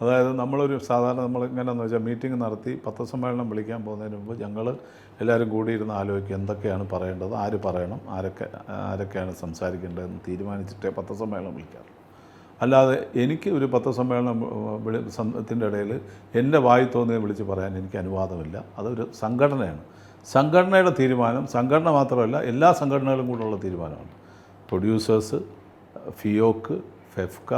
അതായത് സാധാരണ എങ്ങനെയാണെന്ന് വെച്ചാൽ മീറ്റിംഗ് നടത്തി പത്രസമ്മേളനം വിളിക്കാൻ പോകുന്നതിന് മുമ്പ് ഞങ്ങൾ എല്ലാവരും കൂടിയിരുന്ന് ആലോചിക്കുക എന്തൊക്കെയാണ് പറയേണ്ടത്, ആര് പറയണം, ആരൊക്കെയാണ് സംസാരിക്കേണ്ടതെന്ന് തീരുമാനിച്ചിട്ടേ പത്രസമ്മേളനം വിളിക്കാറ്. അല്ലാതെ എനിക്ക് ഒരു പത്രസമ്മേളനത്തിൻ്റെ ഇടയിൽ എൻ്റെ വായി തോന്നിയത് വിളിച്ച് പറയാൻ എനിക്ക് അനുവാദമില്ല. അതൊരു സംഘടനയാണ്. സംഘടനയുടെ തീരുമാനം, സംഘടന മാത്രമല്ല എല്ലാ സംഘടനകളും കൂടെയുള്ള തീരുമാനമാണ്. പ്രൊഡ്യൂസേഴ്സ്, ഫിയോക്ക്, ഫെഫ്ക,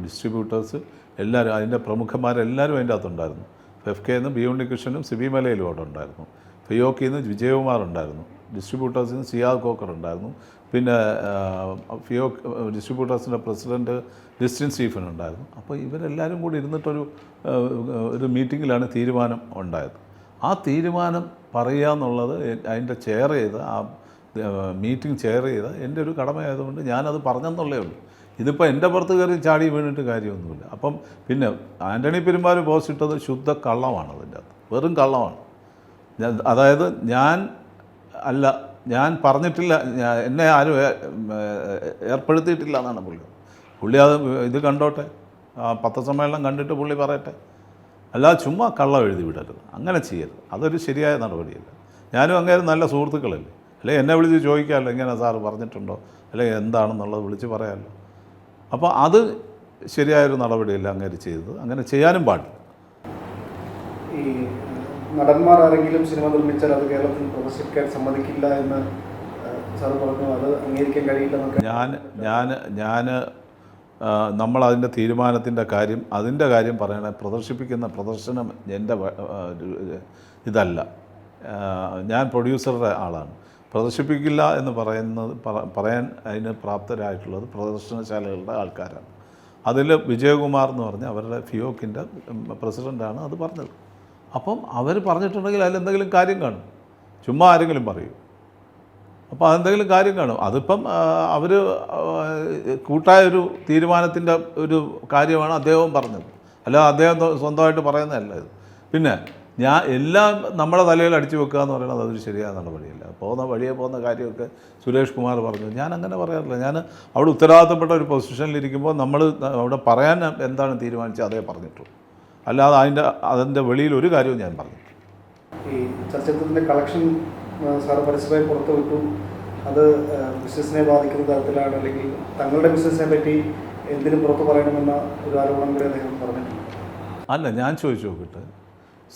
ഡിസ്ട്രിബ്യൂട്ടേഴ്സ് എല്ലാവരും, അതിൻ്റെ പ്രമുഖന്മാരെല്ലാവരും അതിൻ്റെ അകത്തുണ്ടായിരുന്നു. ഫെഫ്കയിൽ നിന്ന് ബി ഉണ്ണികൃഷ്ണനും സിബി മലയിലും അവിടെ ഉണ്ടായിരുന്നു. ഫിയോക്കിൽ നിന്ന് വിജയകുമാർ ഉണ്ടായിരുന്നു. ഡിസ്ട്രിബ്യൂട്ടേഴ്സിൽ നിന്ന് സിയാദ് കോക്കർ ഉണ്ടായിരുന്നു. പിന്നെ ഡിസ്ട്രിബ്യൂട്ടേഴ്സിൻ്റെ പ്രസിഡൻറ്റ് ലിസ്റ്റിൻ സ്റ്റീഫൻ ഉണ്ടായിരുന്നു. അപ്പോൾ ഇവരെല്ലാവരും കൂടി ഇരുന്നിട്ടൊരു മീറ്റിങ്ങിലാണ് തീരുമാനം ഉണ്ടായത്. ആ തീരുമാനം പറയുക എന്നുള്ളത് അതിൻ്റെ ചെയർ ചെയ്ത് മീറ്റിംഗ് ചെയർ ചെയ്ത് എൻ്റെ ഒരു കടമയായതുകൊണ്ട് ഞാനത് പറഞ്ഞെന്നുള്ളേ ഉള്ളൂ. ഇതിപ്പോൾ എൻ്റെ പുറത്ത് കയറി ചാടി വീണിട്ട് കാര്യമൊന്നുമില്ല. അപ്പം പിന്നെ ആൻ്റണി പെരുമ്പാവൂർ പോസ്റ്റ് ഇട്ടത് ശുദ്ധ കള്ളമാണ്. അതിൻ്റെ അകത്ത് വെറും കള്ളമാണ്. അതായത് ഞാൻ പറഞ്ഞിട്ടില്ല, എന്നെ ആരും ഏർപ്പെടുത്തിയിട്ടില്ല എന്നാണ് പുള്ളി അത് ഇത് കണ്ടോട്ടെ, പത്രസമ്മേളനം കണ്ടിട്ട് പുള്ളി പറയട്ടെ. അല്ലാതെ ചുമ്മാ കള്ളം എഴുതി വിടരുത്, അങ്ങനെ ചെയ്യരുത്. അതൊരു ശരിയായ നടപടിയല്ല. ഞാനും അങ്ങനെ നല്ല സുഹൃത്തുക്കളല്ലേ, അല്ലെങ്കിൽ എന്നെ വിളിച്ച് ചോദിക്കാമല്ലോ ഇങ്ങനെ സാറ് പറഞ്ഞിട്ടുണ്ടോ, അല്ലെങ്കിൽ എന്താണെന്നുള്ളത് വിളിച്ച് പറയാമല്ലോ. അപ്പോൾ അത് ശരിയായൊരു നടപടിയല്ല അങ്ങനെ ചെയ്തത്, അങ്ങനെ ചെയ്യാനും പാടില്ല. ഈ നടന്മാർ ആരെങ്കിലും സിനിമ നിർമ്മിച്ചാൽ അത് കേരളത്തിൽ പ്രദർശിപ്പിക്കാൻ സമ്മതിക്കില്ല എന്ന് സാർ പറഞ്ഞു. അത് അംഗീകരിക്കാൻ കഴിയില്ലെന്നൊക്കെ നമ്മളതിൻ്റെ തീരുമാനത്തിൻ്റെ കാര്യം, അതിൻ്റെ കാര്യം പറയണേ, പ്രദർശനം എൻ്റെ ഇതല്ല. ഞാൻ പ്രൊഡ്യൂസറുടെ ആളാണ്. പ്രദർശിപ്പിക്കില്ല എന്ന് പറയാൻ അതിന് പ്രാപ്തരായിട്ടുള്ളത് പ്രദർശനശാലകളുടെ ആൾക്കാരാണ്. അതിൽ വിജയകുമാർ എന്ന് പറഞ്ഞ അവരുടെ ഫിയോക്കിൻ്റെ പ്രസിഡൻ്റാണ് അത് പറഞ്ഞത്. അപ്പം അവർ പറഞ്ഞിട്ടുണ്ടെങ്കിൽ അതിലെന്തെങ്കിലും കാര്യം കാണും, ചുമ്മാ ആരെങ്കിലും പറയും. അപ്പോൾ അതെന്തെങ്കിലും കാര്യം കാണും. അതിപ്പം അവർ കൂട്ടായൊരു തീരുമാനത്തിൻ്റെ ഒരു കാര്യമാണ് അദ്ദേഹവും പറഞ്ഞത്, അല്ലാതെ അദ്ദേഹം സ്വന്തമായിട്ട് പറയുന്നതല്ല ഇത്. പിന്നെ എല്ലാം നമ്മുടെ തലയിൽ അടിച്ചു വെക്കുക എന്ന് പറയുന്നത് അതൊരു ശരിയായ നടപടിയല്ല. പോകുന്ന കാര്യമൊക്കെ സുരേഷ് കുമാർ പറഞ്ഞു. ഞാൻ അങ്ങനെ പറയാറില്ല. ഞാൻ അവിടെ ഉത്തരവാദിത്തപ്പെട്ട ഒരു പൊസിഷനിലിരിക്കുമ്പോൾ നമ്മൾ അവിടെ പറയാൻ എന്താണ് തീരുമാനിച്ചത് അതേ പറഞ്ഞിട്ടുള്ളൂ, അല്ലാതെ അതിൻ്റെ വെളിയിൽ ഒരു കാര്യവും ഞാൻ പറഞ്ഞു. ഈ ചലച്ചിത്രത്തിൻ്റെ കളക്ഷൻ സാറ് പരസ്യമായി പുറത്തു വിട്ടു. അത് ബിസിനസ്സിനെ ബാധിക്കുന്ന തരത്തിലാണ്, അല്ലെങ്കിൽ തങ്ങളുടെ ബിസിനസ്സിനെ പറ്റി എന്തിനും പുറത്ത് പറയണമെന്ന ഒരു ആരോപണം കൂടി അദ്ദേഹം പറഞ്ഞിട്ടുണ്ട്. അല്ല, ഞാൻ ചോദിച്ചു നോക്കിയിട്ട്,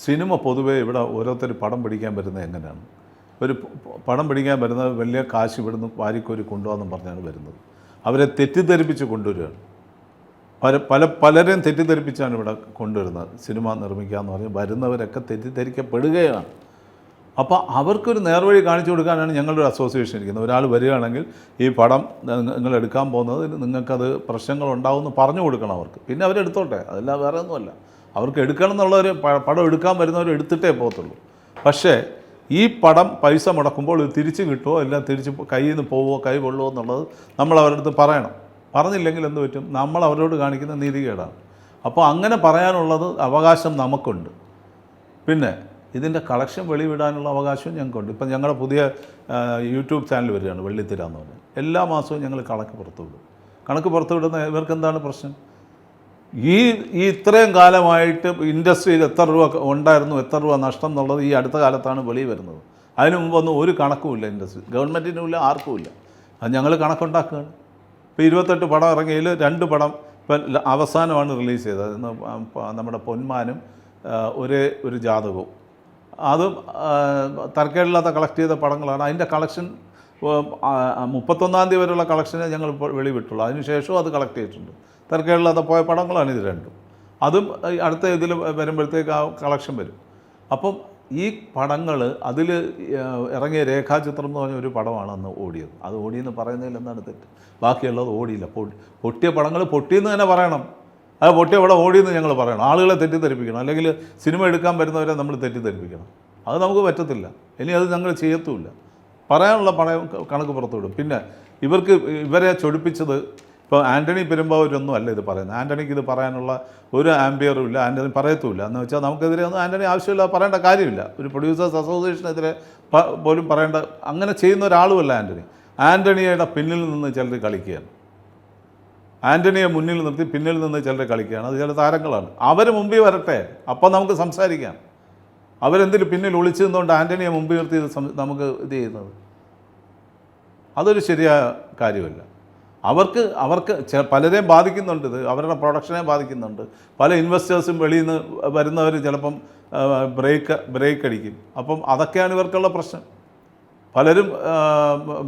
സിനിമ പൊതുവേ ഇവിടെ ഓരോരുത്തർ പടം പിടിക്കാൻ വരുന്നത് എങ്ങനെയാണ്? ഒരു പടം പിടിക്കാൻ വരുന്നത് വലിയ കാശ് ഇവിടുന്ന് വാരിക്കോരി കൊണ്ടുപോകാമെന്നും പറഞ്ഞാണ് വരുന്നത്. അവരെ തെറ്റിദ്ധരിപ്പിച്ച് കൊണ്ടുവരികയാണ്. പലരെയും തെറ്റിദ്ധരിപ്പിച്ചാണ് ഇവിടെ കൊണ്ടുവരുന്നത്. സിനിമ നിർമ്മിക്കാമെന്ന് പറഞ്ഞ് വരുന്നവരൊക്കെ തെറ്റിദ്ധരിക്കപ്പെടുകയാണ്. അപ്പോൾ അവർക്കൊരു നേർവഴി കാണിച്ചു കൊടുക്കാനാണ് ഞങ്ങളുടെ അസോസിയേഷൻ ഇരിക്കുന്നത്. ഒരാൾ വരികയാണെങ്കിൽ ഈ പടം നിങ്ങൾ എടുക്കാൻ പോകുന്നത് നിങ്ങൾക്കത് പ്രശ്നങ്ങളുണ്ടാവുമെന്ന് പറഞ്ഞു കൊടുക്കണം അവർക്ക്. പിന്നെ അവരെടുത്തോട്ടെ, അതല്ല വേറെ ഒന്നുമല്ല. അവർക്ക് എടുക്കണം എന്നുള്ളവർ പടം എടുക്കാൻ വരുന്നവർ എടുത്തിട്ടേ പോകത്തുള്ളൂ. പക്ഷേ ഈ പടം പൈസ മുടക്കുമ്പോൾ ഇത് തിരിച്ച് കിട്ടുമോ എല്ലാം തിരിച്ച് കയ്യിൽ നിന്ന് പോവുമോ കൈ കൊള്ളുമോ എന്നുള്ളത് നമ്മൾ അവരുടെ അടുത്ത് പറയണം. പറഞ്ഞില്ലെങ്കിൽ എന്ത് പറ്റും? നമ്മൾ അവരോട് കാണിക്കുന്ന നീതികേടാണ്. അപ്പോൾ അങ്ങനെ പറയാനുള്ളത് അവകാശം നമുക്കുണ്ട്. പിന്നെ ഇതിൻ്റെ കളക്ഷൻ വെളിവിടാനുള്ള അവകാശവും ഞങ്ങൾക്കുണ്ട്. ഇപ്പം ഞങ്ങളുടെ പുതിയ യൂട്യൂബ് ചാനൽ വരികയാണ്, വെള്ളിത്തിര എന്ന് പറഞ്ഞാൽ. എല്ലാ മാസവും ഞങ്ങൾ കണക്ക് പുറത്തുവിടും. കണക്ക് പുറത്തുവിടുന്ന ഇവർക്ക് എന്താണ് പ്രശ്നം? ഈ ഇത്രയും കാലമായിട്ട് ഇൻഡസ്ട്രിയിൽ എത്ര രൂപ ഉണ്ടായിരുന്നു, എത്ര രൂപ നഷ്ടം എന്നുള്ളത് ഈ അടുത്ത കാലത്താണ് വെളിയിൽ വരുന്നത്. അതിന് മുമ്പൊന്നും ഒരു കണക്കുമില്ല ഇൻഡസ്ട്രി, ഗവൺമെൻറ്റിനുമില്ല, ആർക്കുമില്ല. അത് ഞങ്ങൾ കണക്കുണ്ടാക്കുകയാണ്. ഇപ്പോൾ 28 പടം ഇറങ്ങിയതിൽ 2 പടം ഇപ്പം അവസാനമാണ് റിലീസ് ചെയ്തത്. നമ്മുടെ പൊന്മാനും ഒരു ജാതകവും. അതും തർക്കേടില്ലാത്ത കളക്ട് ചെയ്ത പടങ്ങളാണ്. അതിൻ്റെ കളക്ഷൻ 31-ാം തീയതി വരെയുള്ള കളക്ഷനെ ഞങ്ങൾ ഇപ്പോൾ വെളിവിട്ടുള്ളൂ. അതിനുശേഷവും അത് കളക്ട് ചെയ്തിട്ടുണ്ട്. തർക്കേടില്ലാത്ത പോയ പടങ്ങളാണ് ഇത് രണ്ടും. അതും അടുത്ത ഇതിൽ വരുമ്പോഴത്തേക്ക് ആ കളക്ഷൻ വരും. അപ്പം ഈ പടങ്ങൾ അതിൽ ഇറങ്ങിയ രേഖാചിത്രം എന്ന് പറഞ്ഞ ഒരു പടമാണ് അന്ന് ഓടിയത്. അത് ഓടിയെന്ന് പറയുന്നതിൽ എന്താണ് തെറ്റ്? ബാക്കിയുള്ളത് ഓടിയില്ല. പൊട്ടിയ പടങ്ങൾ പൊട്ടിയെന്ന് തന്നെ പറയണം. അത് പൊട്ടിയ പടം ഓടിയെന്ന് ഞങ്ങൾ പറയണം. ആളുകളെ തെറ്റിദ്ധരിപ്പിക്കണം, അല്ലെങ്കിൽ സിനിമ എടുക്കാൻ വരുന്നവരെ നമ്മൾ തെറ്റിദ്ധരിപ്പിക്കണം. അത് നമുക്ക് പറ്റത്തില്ല. ഇനി അത് ഞങ്ങൾ ചെയ്യത്തുമില്ല. പറയാനുള്ള കണക്ക് പുറത്തുവിടും. പിന്നെ ഇവരെ ചൊടിപ്പിച്ചത് ഇപ്പോൾ ആൻ്റണി പെരുമ്പാവൂരൊന്നും അല്ല ഇത് പറയുന്നത്. ആൻ്റണിക്ക് ഇത് പറയാനുള്ള ഒരു ആംബിയറും ഇല്ല, ആൻ്റണി പറയത്തുമില്ല. എന്ന് വെച്ചാൽ നമുക്കെതിരെ ഒന്നും ആൻ്റണി ആവശ്യമില്ല, പറയേണ്ട കാര്യമില്ല. ഒരു പ്രൊഡ്യൂസേഴ്സ് അസോസിയേഷനെതിരെ പോലും പറയേണ്ട, അങ്ങനെ ചെയ്യുന്ന ഒരാളുമല്ല ആൻ്റണി. ആൻ്റണിയുടെ പിന്നിൽ നിന്ന് ചിലർ കളിക്കുകയാണ്. ആൻ്റണിയെ മുന്നിൽ നിർത്തി പിന്നിൽ നിന്ന് ചിലർ കളിക്കുകയാണ്. അത് ചില താരങ്ങളാണ്. അവർ മുമ്പിൽ വരട്ടെ, അപ്പം നമുക്ക് സംസാരിക്കാം. അവരെന്തിന് പിന്നിൽ ഒളിച്ചു നിന്നുകൊണ്ട് ആൻ്റണിയെ മുമ്പിൽ നിർത്തി നമുക്ക് ഇത് ചെയ്യുന്നത്? അതൊരു ശരിയായ കാര്യമല്ല. അവർക്ക് പലരെയും ബാധിക്കുന്നുണ്ട്. ഇത് അവരുടെ പ്രൊഡക്ഷനെ ബാധിക്കുന്നുണ്ട്. പല ഇൻവെസ്റ്റേഴ്സും വെളിയിൽ നിന്ന് വരുന്നവർ ചിലപ്പം ബ്രേക്ക് അടിക്കും. അപ്പം അതൊക്കെയാണ് ഇവർക്കുള്ള പ്രശ്നം. പലരും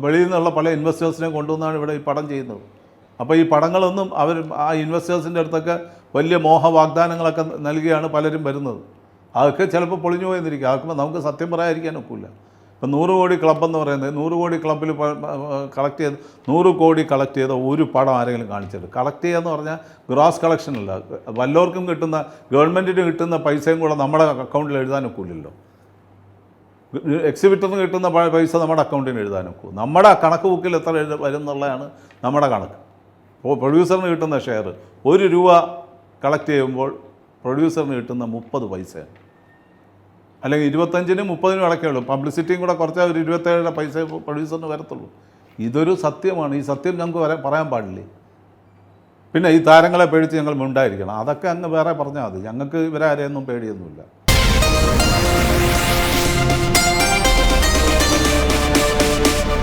വെളിയിൽ നിന്നുള്ള പല ഇൻവെസ്റ്റേഴ്സിനെ കൊണ്ടുവന്നാണ് ഇവിടെ ഈ പടം ചെയ്യുന്നത്. അപ്പോൾ ഈ പടങ്ങളൊന്നും ആ ഇൻവെസ്റ്റേഴ്സിൻ്റെ അടുത്തൊക്കെ വലിയ വാഗ്ദാനങ്ങളൊക്കെ നൽകിയാണ് പലരും വരുന്നത്. അതൊക്കെ ചിലപ്പോൾ പൊളിഞ്ഞു പോയെന്നിരിക്കും. അതൊക്കെ നമുക്ക് സത്യം പറയാതിരിക്കാൻ ഒക്കില്ല. ഇപ്പം 100 കോടി ക്ലബ്ബെന്ന് പറയുന്നത് 100 കോടി ക്ലബ്ബിൽ കളക്ട് ചെയ്ത് 100 കോടി കളക്ട് ചെയ്ത ഒരു പടം ആരെങ്കിലും കാണിച്ചിട്ട് കളക്ട് ചെയ്യുക എന്ന് പറഞ്ഞാൽ ഗ്രോസ് കളക്ഷനല്ല. വല്ലവർക്കും കിട്ടുന്ന ഗവൺമെൻറ്റിന് കിട്ടുന്ന പൈസയും കൂടെ നമ്മുടെ അക്കൗണ്ടിൽ എഴുതാനൊക്കില്ലല്ലോ. എക്സിബിറ്ററിന് കിട്ടുന്ന പൈസ നമ്മുടെ അക്കൗണ്ടിന് എഴുതാനൊക്കൂ. നമ്മുടെ കണക്ക് ബുക്കിൽ എത്ര വരും എന്നുള്ളതാണ് നമ്മുടെ കണക്ക്. പ്രൊഡ്യൂസറിന് കിട്ടുന്ന ഷെയർ 1 രൂപ കളക്ട് ചെയ്യുമ്പോൾ പ്രൊഡ്യൂസറിന് കിട്ടുന്ന 30 പൈസയാണ്. അല്ലെങ്കിൽ 25-നും 30-നും അടക്കേ ഉള്ളൂ. പബ്ലിസിറ്റിയും കൂടെ കുറച്ചാൽ ഒരു 27 പൈസ പ്രൊഡ്യൂസറിന് വരത്തുള്ളൂ. ഇതൊരു സത്യമാണ്. ഈ സത്യം ഞങ്ങൾക്ക് പറയാൻ പാടില്ലേ? പിന്നെ ഈ താരങ്ങളെ പേടിച്ച് ഞങ്ങൾ ഉണ്ടായിരിക്കണം. അതൊക്കെ അങ്ങ് വേറെ പറഞ്ഞാൽ മതി. ഞങ്ങൾക്ക് ഇവരാരെയൊന്നും പേടിയൊന്നുമില്ല.